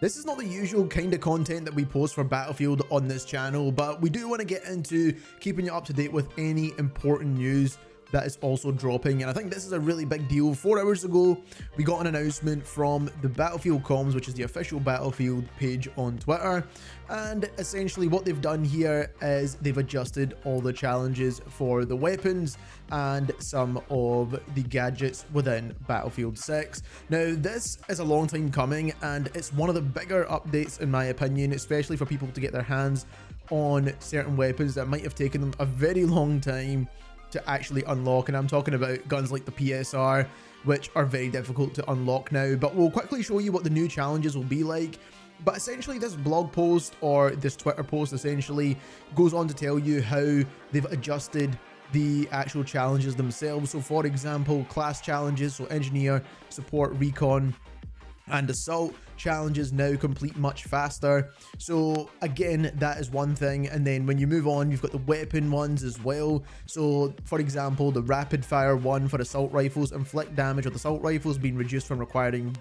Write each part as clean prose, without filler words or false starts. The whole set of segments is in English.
This is not the usual kind of content that we post for Battlefield on this channel, but we do want to get into keeping you up to date with any important news that is also dropping, and I think this is a really big deal. 4 hours ago, we got an announcement from the Battlefield Comms, which is the official Battlefield page on Twitter, and essentially what they've done here is they've adjusted all the challenges for the weapons and some of the gadgets within Battlefield 6. Now, this is a long time coming, and it's one of the bigger updates in my opinion, especially for people to get their hands on certain weapons that might have taken them a very long time to actually unlock, and I'm talking about guns like the PSR, which are very difficult to unlock now. But we'll quickly show you what the new challenges will be like. But essentially this blog post, or this Twitter post essentially, goes on to tell you how they've adjusted the actual challenges themselves. So for example, class challenges, so engineer, support, recon and assault challenges now complete much faster. So again, that is one thing. And then when you move on, you've got the weapon ones as well. So for example, the rapid fire one for assault rifles, inflict damage with assault rifles being reduced from requiring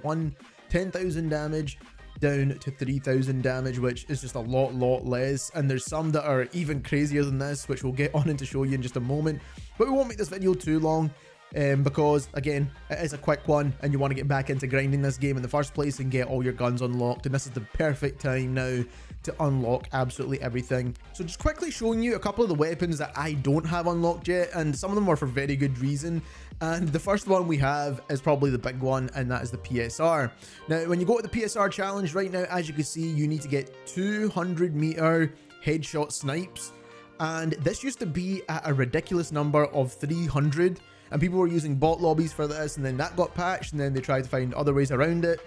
10,000 damage down to 3,000 damage, which is just a lot less. And there's some that are even crazier than this, which we'll get on into show you in just a moment. But we won't make this video too long, because again, it is a quick one and you want to get back into grinding this game in the first place and get all your guns unlocked, and this is the perfect time now to unlock absolutely everything. So just quickly showing you a couple of the weapons that I don't have unlocked yet, and some of them are for very good reason. And the first one we have is probably the big one, and that is the PSR. Now when you go to the PSR challenge right now, as you can see, you need to get 200-meter headshot snipes, and this used to be at a ridiculous number of 300, and people were using bot lobbies for this, and then that got patched, and then they tried to find other ways around it.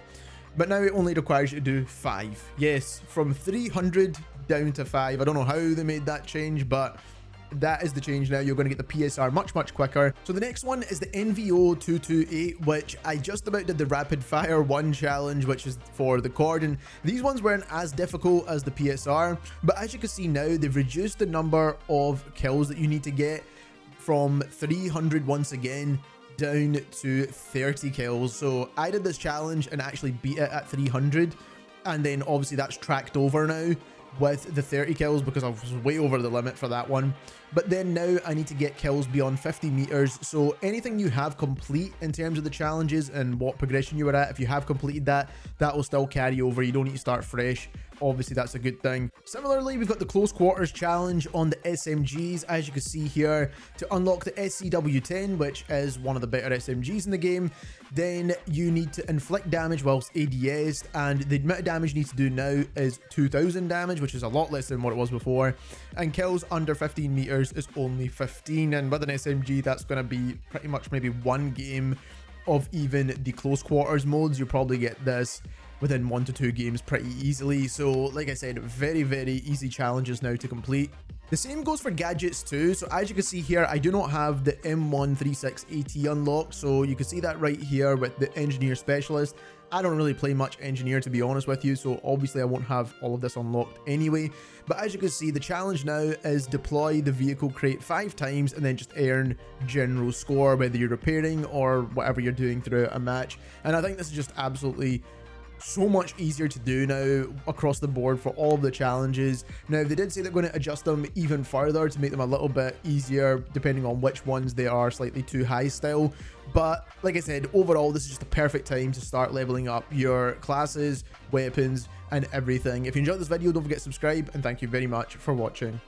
But now it only requires you to do 5. Yes, from 300 down to 5. I don't know how they made that change, but that is the change now. You're going to get the PSR much quicker. So the next one is the NVO 228, which I just about did the rapid fire 1 challenge, which is for the cordon. These ones weren't as difficult as the PSR, but as you can see now, they've reduced the number of kills that you need to get from 300 once again down to 30 kills. So I did this challenge and actually beat it at 300, and then obviously that's tracked over now with the 30 kills because I was way over the limit for that one. But then now I need to get kills beyond 50 meters. So anything you have complete in terms of the challenges and what progression you were at, if you have completed that, that will still carry over. You don't need to start fresh. Obviously that's a good thing. Similarly, we've got the close quarters challenge on the SMGs, as you can see here. To unlock the SCW-10, which is one of the better SMGs in the game, then you need to inflict damage whilst ADS, and the amount of damage you need to do now is 2,000 damage, which is a lot less than what it was before, and kills under 15 meters is only 15, and with an SMG that's going to be pretty much maybe one game of even the close quarters modes. You'll probably get this within 1 to 2 games pretty easily. So like I said, very easy challenges now to complete. The same goes for gadgets too. So as you can see here, I do not have the M136AT unlocked, so you can see that right here with the engineer specialist. I don't really play much engineer, to be honest with you, so obviously I won't have all of this unlocked anyway. But as you can see, the challenge now is deploy the vehicle crate 5 times and then just earn general score, whether you're repairing or whatever you're doing throughout a match. And I think this is just absolutely so much easier to do now across the board for all of the challenges. Now they did say they're going to adjust them even further to make them a little bit easier depending on which ones they are slightly too high still, but like I said, overall this is just a perfect time to start leveling up your classes, weapons and everything. If you enjoyed this video, don't forget to subscribe, and thank you very much for watching.